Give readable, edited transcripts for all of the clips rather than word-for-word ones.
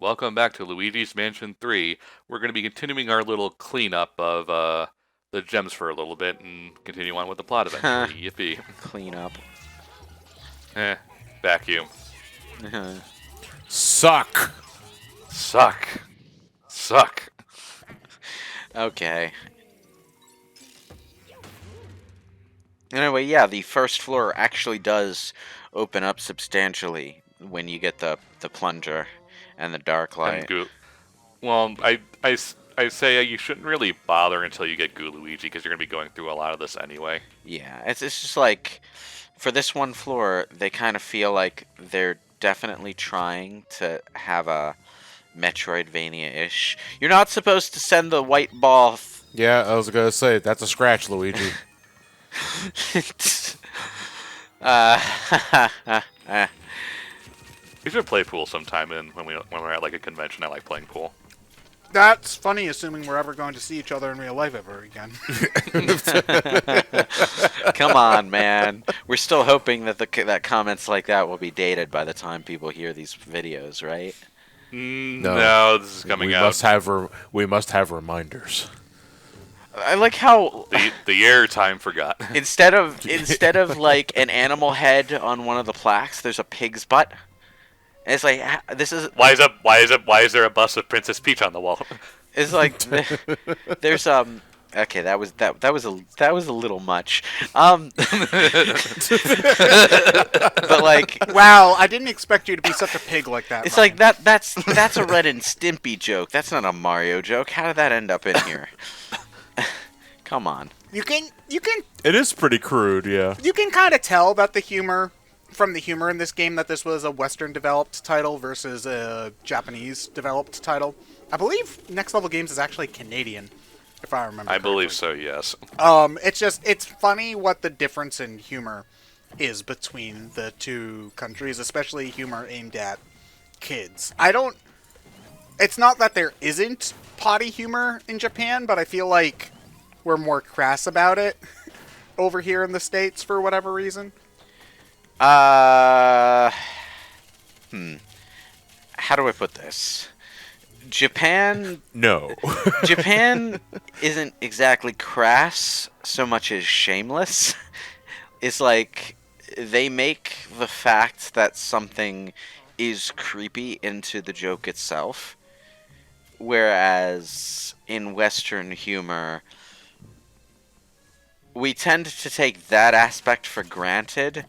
Welcome back to Luigi's Mansion 3. We're going to be continuing our little cleanup of the gems for a little bit and continue on with the plot eventually. Yippee. Clean up. Eh, vacuum. Suck. Suck. Suck. Okay. Anyway, yeah, the first floor actually does open up substantially when you get the plunger and the dark And light. goo. Well, I say you shouldn't really bother until you get Goo Luigi because you're going to be going through a lot of this anyway. Yeah, it's just like, for this one floor, they kind of feel like they're definitely trying to have a Metroidvania-ish. You're not supposed to send the white ball. Yeah, I was gonna say that's a scratch, Luigi. uh, We should play pool sometime when we're at like a convention. I like playing pool. That's funny, assuming we're ever going to see each other in real life ever again. Come on, man. We're still hoping that that comments like that will be dated by the time people hear these videos, right? No, this is coming out. We must have reminders. I like how The air time forgot. instead of like an animal head on one of the plaques, there's a pig's butt. And it's like this is Why is there a bust of Princess Peach on the wall? it's like there's okay, that was a little much. But like Wow, I didn't expect you to be such a pig like that. it's Ryan. like that's a Ren and Stimpy joke. That's not a Mario joke. How did that end up in here? Come on. You can It is pretty crude, yeah. kind of tell that the humor from the humor in this game that this was a Western developed title versus a Japanese developed title. I believe Next Level Games is actually Canadian, if I remember. I believe correctly. so. Yes. It's funny what the difference in humor is between the two countries, especially humor aimed at kids. It's not that there isn't potty humor in Japan, but I feel like we're more crass about it over here in the States for whatever reason. How do I put this? Japan No. isn't exactly crass so much as shameless. It's like they make the fact that something is creepy into the joke itself. Whereas in Western humor, we tend to take that aspect for granted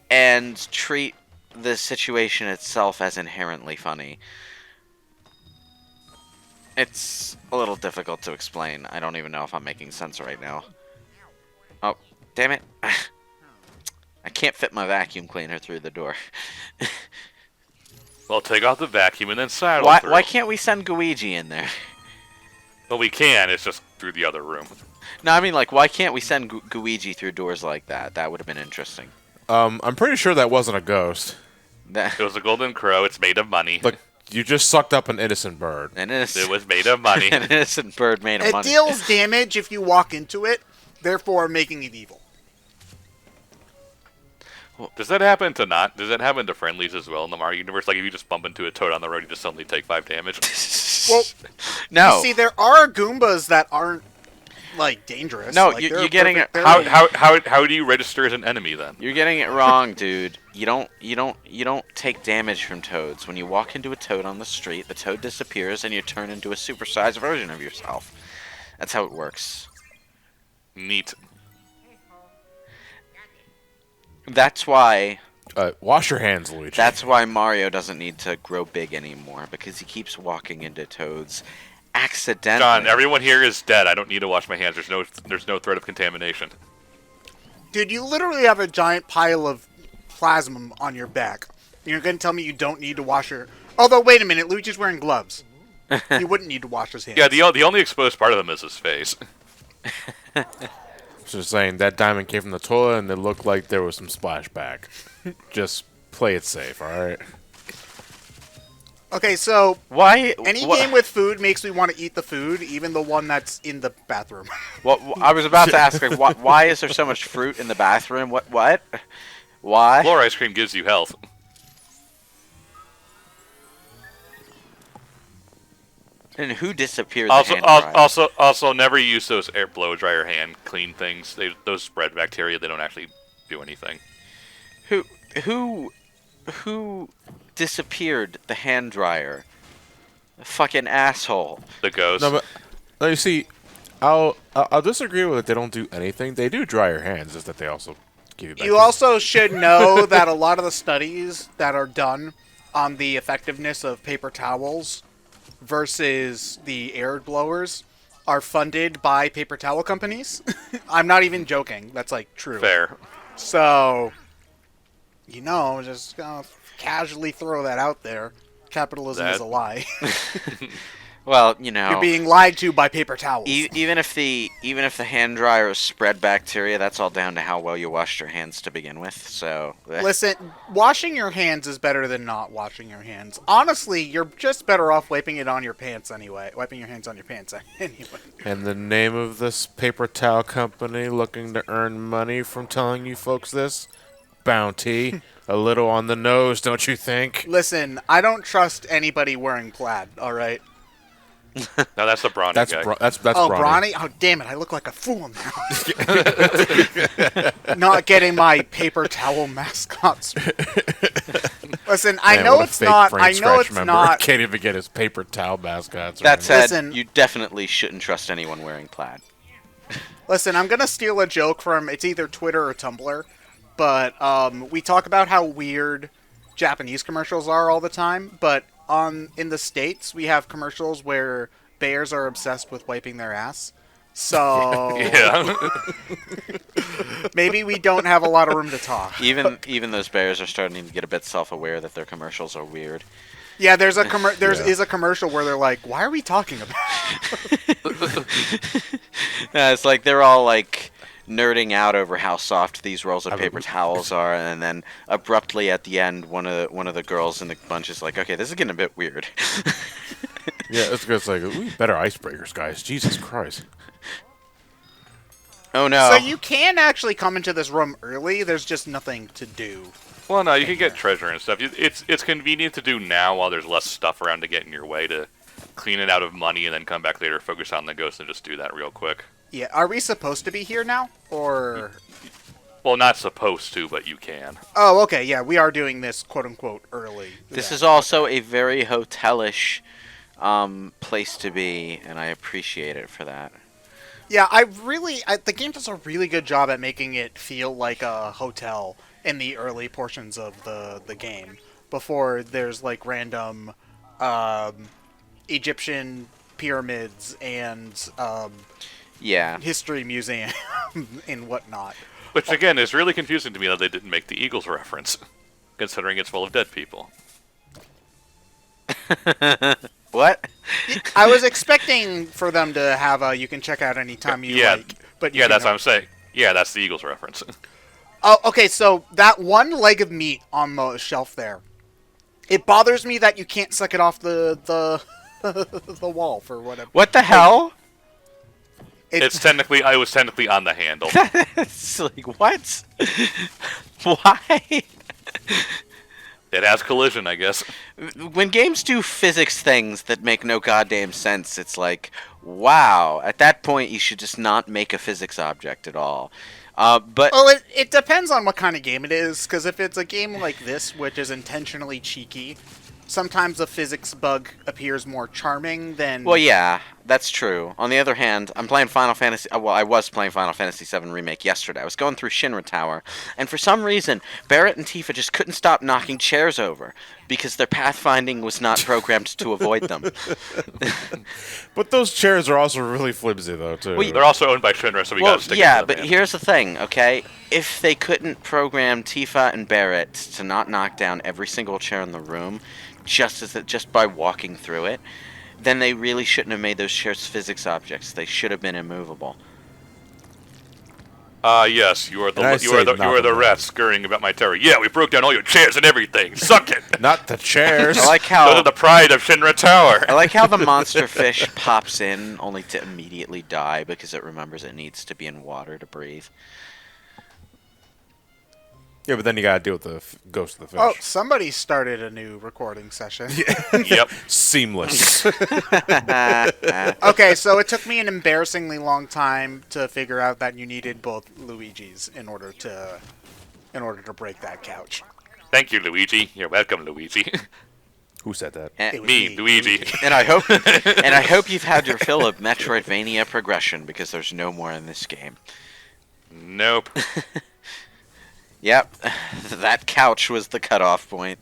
and treat the situation itself as inherently funny. It's a little difficult to explain. I don't even know if I'm making sense right now. Oh, damn it. I can't fit my vacuum cleaner through the door. Well, take off the vacuum and then sidle through. Why can't we send Luigi in there? Well, we can. It's just through the other room. No, I mean, like, why can't we send Luigi through doors like that? That would have been interesting. I'm pretty sure that wasn't a ghost. That, It was a golden crow. It's made of money. Look, you just sucked up an innocent bird. an It innocent, was made of money. an innocent bird made of It money. deals damage if you walk into it, therefore making it evil. Does that happen to friendlies as well in the Mario universe? Like if you just bump into a toad on the road, you just suddenly take 5 damage. Well, No. You see, there are Goombas that aren't like dangerous. No, Like, you're they're getting perfect- it- they're- How do you register as an enemy then? You're getting it wrong, dude. You don't take damage from toads. When you walk into a toad on the street, the toad disappears and you turn into a supersized version of yourself. That's how it works. Neat. That's why Wash your hands, Luigi. Mario doesn't need to grow big anymore, because he keeps walking into toads accidentally. John, everyone here is dead. I don't need to wash my hands. There's no threat of contamination. Dude, you literally have a giant pile of plasma on your back. You're going to tell me you don't need to wash your... Although, wait a minute, Luigi's wearing gloves. He wouldn't need to wash his hands. Yeah, the only exposed part of them is his face. Just saying, that diamond came from the toilet and it looked like there was some splashback. Just play it safe, alright? Okay, so Why? any wha- game with food makes me want to eat the food, even the one that's in the bathroom. I was about to ask, like, why is there so much fruit in the bathroom? What? Why? Floor ice cream gives you health. And who disappeared the Also, hand dryer? also, never use those air blow dryer hand clean things. Those spread bacteria. They don't actually do anything. Who who disappeared the hand dryer? The fucking asshole. The ghost. No, but no, you see, I'll disagree with it. They don't do anything. They do dry your hands, just that they also give you back. You also should know that a lot of the studies that are done on the effectiveness of paper towels versus the air blowers are funded by paper towel companies. I'm not even joking. That's like true. Fair. So, just gonna casually throw that out there. Capitalism is a lie. Well, You're being lied to by paper towels. even if the hand dryer is spread bacteria, that's all down to how well you washed your hands to begin with. So Listen, washing your hands is better than not washing your hands. Honestly, you're just better off wiping it on your pants anyway. Wiping your hands on your pants anyway. And the name of this paper towel company looking to earn money from telling you folks this? Bounty. A little on the nose, don't you think? Listen, I don't trust anybody wearing plaid. All right. No, that's the Brawny That's guy. that's Oh, Brawny. Brawny? Oh, damn it! I look like a fool now. Not getting my paper towel mascots. Listen, I Man, know what a it's fake not. I know BrainScratch it's member. not. Can't even get his paper towel mascots. that right. said, Listen. you definitely shouldn't trust anyone wearing plaid. Listen, I'm gonna steal a joke from it's either Twitter or Tumblr, but we talk about how weird Japanese commercials are all the time. But in the States, we have commercials where bears are obsessed with wiping their ass. So Yeah. maybe we don't have a lot of room to talk. Even those bears are starting to get a bit self-aware that their commercials are weird. Yeah, there's a Yeah. is a commercial where they're like, "Why are we talking about?" It's like they're all like nerding out over how soft these rolls of paper towels are, and then abruptly at the end, one of the girls in the bunch is like, "Okay, this is getting a bit weird." Yeah, it's like, ooh, better icebreakers, guys. Jesus Christ. Oh no! So you can actually come into this room early. There's just nothing to do. Well, no, you can get treasure and stuff. It's convenient to do now while there's less stuff around to get in your way to clean it out of money and then come back later, focus on the ghost, and just do that real quick. Yeah, are we supposed to be here now, or? Well, not supposed to, but you can. Oh, okay. Yeah, we are doing this quote unquote early. This Yeah. is also a very hotelish place to be, and I appreciate it for that. Yeah, the game does a really good job at making it feel like a hotel in the early portions of the game before there's like random Egyptian pyramids and Yeah. history museum and whatnot. Which, again, is really confusing to me that they didn't make the Eagles reference, considering it's full of dead people. What? I was expecting for them to have a you can check out anytime you Yeah. like, but Yeah, that's what I'm saying. Yeah, that's the Eagles reference. Oh, okay, so that one leg of meat on the shelf there, it bothers me that you can't suck it off the the wall for whatever. What the hell? I was technically on the handle. It's like, what? Why? It has collision, I guess. When games do physics things that make no goddamn sense, it's like, wow. At that point, you should just not make a physics object at all. But Well, it depends on what kind of game it is, because if it's a game like this, which is intentionally cheeky, sometimes a physics bug appears more charming than... well, yeah, that's true. On the other hand, I'm playing Final Fantasy. Well, I was playing Final Fantasy VII Remake yesterday. I was going through Shinra Tower, and for some reason, Barrett and Tifa just couldn't stop knocking chairs over because their pathfinding was not programmed to avoid them. But those chairs are also really flimsy, though, too. Well, They're also owned by Shinra, so we Well, gotta stick yeah, it to but them, man. here's the thing, okay? If they couldn't program Tifa and Barrett to not knock down every single chair in the room, just by walking through it, then they really shouldn't have made those chairs physics objects. They should have been immovable. Yes, you are And I the say knock the them rat scurrying about my terror. Yeah, we broke down all your chairs and everything. Suck it. Not the chairs. I like Those how are the pride of Shinra Tower. I like how the monster fish pops in only to immediately die because it remembers it needs to be in water to breathe. Yeah, but then you gotta deal with the ghost of the fish. Oh, somebody started a new recording session. Yep. Seamless. Okay, so it took me an embarrassingly long time to figure out that you needed both Luigis in order to break that couch. Thank you, Luigi. You're welcome, Luigi. Who said that? And, It was Me, Luigi. and I hope you've had your fill of Metroidvania progression because there's no more in this game. Nope. Yep, that couch was the cutoff point.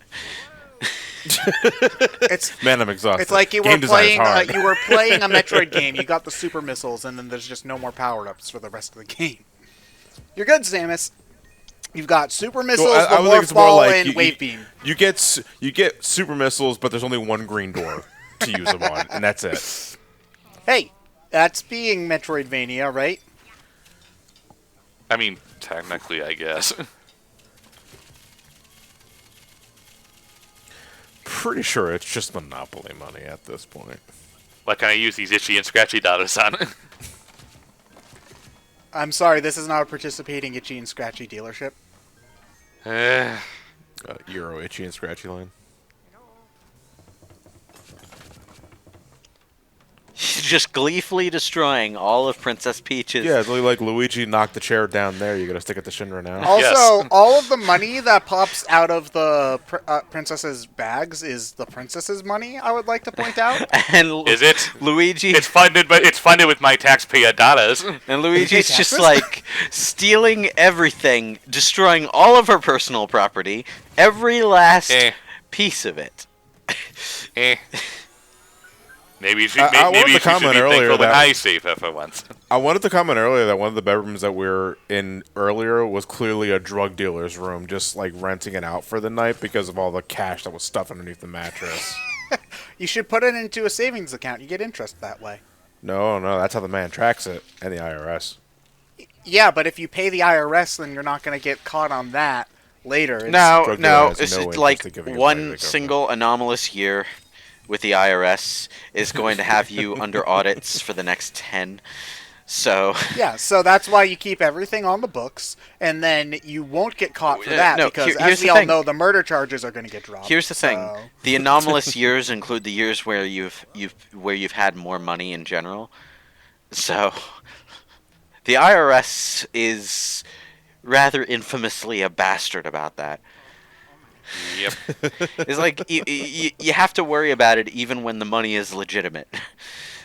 It's Man, I'm exhausted. it's like you Game were design is playing hard. you were playing a Metroid game. You got the super missiles, and then there's just no more power ups for the rest of the game. You're good, Samus. You've got super missiles, Well, I the would think morph it's more ball, like and wave beam. You get super missiles, but there's only one green door to use them on, and that's it. Hey, that's being Metroidvania, right? I mean, technically, I guess. Pretty sure it's just Monopoly money at this point. What can I use these itchy and scratchy dollars on? I'm sorry, this is not a participating Itchy and Scratchy dealership. Euro itchy and scratchy line. Just gleefully destroying all of Princess Peach's. Yeah, it's really like Luigi knocked the chair down there. You gotta stick it to Shinra now. Also, Yes. all of the money that pops out of the princess's bags is the princess's money, I would like to point out. And Is it? Luigi It's funded with my taxpayer dollars. and Luigi's Hey, just taxes? like stealing everything, destroying all of her personal property, every last Eh. piece of it. Eh. Maybe I wanted maybe to you should comment be earlier thankful when that- I save her for once. I wanted to comment earlier that one of the bedrooms that we were in earlier was clearly a drug dealer's room, just like renting it out for the night because of all the cash that was stuffed underneath the mattress. You should put it into a savings account. You get interest that way. No, that's how the man tracks it, and the IRS. Yeah, but if you pay the IRS, then you're not going to get caught on that later. It's- No, drug no, dealer has it's no interest like in giving it back to the one government. single anomalous year with the IRS is going to have you under audits for the next 10. So, Yeah, so that's why you keep everything on the books, and then you won't get caught for that No, because, here's as the we all thing. know, the murder charges are going to get dropped. here's the thing: so- the anomalous years include the years where you've had more money in general. So, the IRS is rather infamously a bastard about that. Yep. It's like you have to worry about it even when the money is legitimate.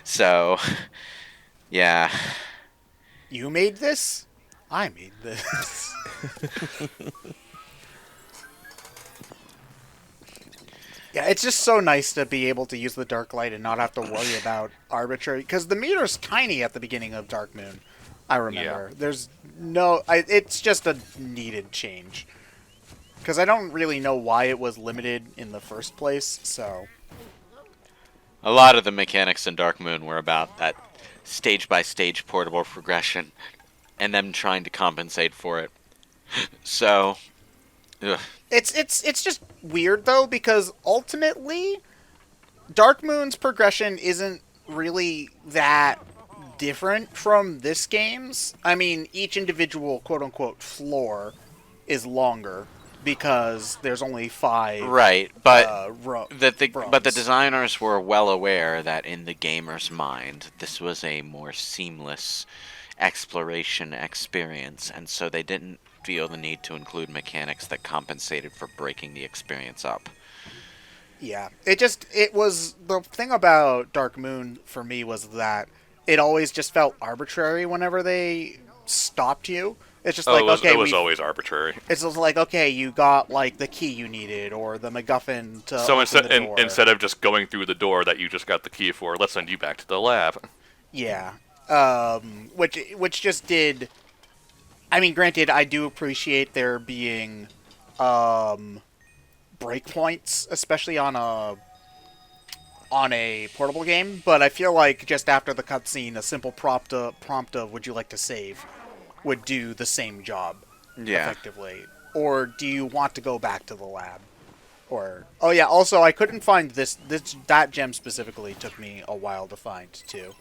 So, yeah. You made this? I made this. Yeah, it's just so nice to be able to use the Dark Light and not have to worry about arbitrary... Because the meter's tiny at the beginning of Dark Moon, I remember. There's no... it's just a needed change. Because I don't really know why it was limited in the first place, so... A lot of the mechanics in Dark Moon were about that stage-by-stage portable progression and them trying to compensate for it. So, ugh. It's just weird though because ultimately Dark Moon's progression isn't really that different from this game's. I mean, each individual quote unquote floor is longer because there's only 5 Right, but but the rooms. designers were well aware that in the gamer's mind, this was a more seamless exploration experience, and so they didn't feel the need to include mechanics that compensated for breaking the experience up. Yeah, it was the thing about Dark Moon for me was that it always just felt arbitrary whenever they stopped you. It's just like, okay, it was always arbitrary. it's just like, okay, you got like the key you needed or the MacGuffin to So open the door. instead of just going through the door that you just got the key for, let's send you back to the lab. Yeah, which just did. I mean, granted, I do appreciate there being breakpoints, especially on a portable game. But I feel like just after the cutscene, a simple prompt of "Would you like to save?" would do the same job effectively. Or do you want to go back to the lab? Or oh yeah, also I couldn't find that gem specifically. Took me a while to find too.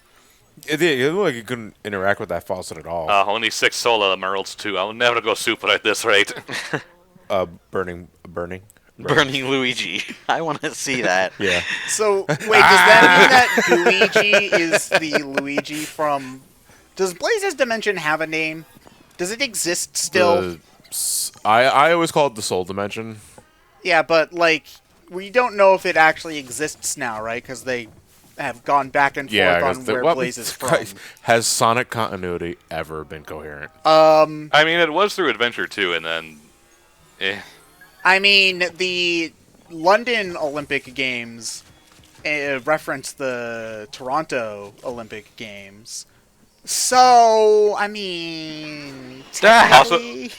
It looked like you couldn't interact with that faucet at all. Only 6 solar emeralds too. I'll never go super at this rate. Burning. Burning Luigi. I want to see that. Yeah. So, wait, does that mean that Luigi is the Luigi from... Does Blaze's Dimension have a name? Does it exist still? I always call it the Soul Dimension. Yeah, but, like, we don't know if it actually exists now, right? Because they have gone back and forth on where Blaze is from. Has Sonic continuity ever been coherent? I mean, it was through Adventure 2, and then... I mean, the London Olympic Games reference the Toronto Olympic Games. So, I mean, technically...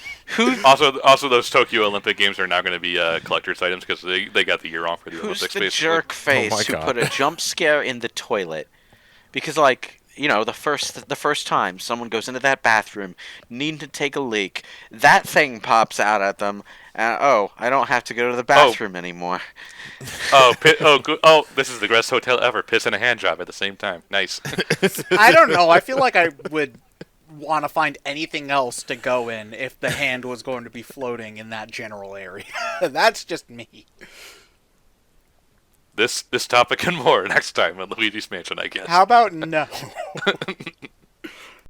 Also, those Tokyo Olympic Games are now going to be collector's items because they got the year off for the Who's Olympics. the basically. jerk face Oh my who God. put a jump scare in the toilet? Because, like, you know, the first time someone goes into that bathroom needing to take a leak, that thing pops out at them, and I don't have to go to the bathroom anymore. This is the best hotel ever. Piss and a hand job at the same time. Nice. I don't know. I feel like I would want to find anything else to go in if the hand was going to be floating in that general area. That's just me. This topic and more next time on Luigi's Mansion, I guess. How about no?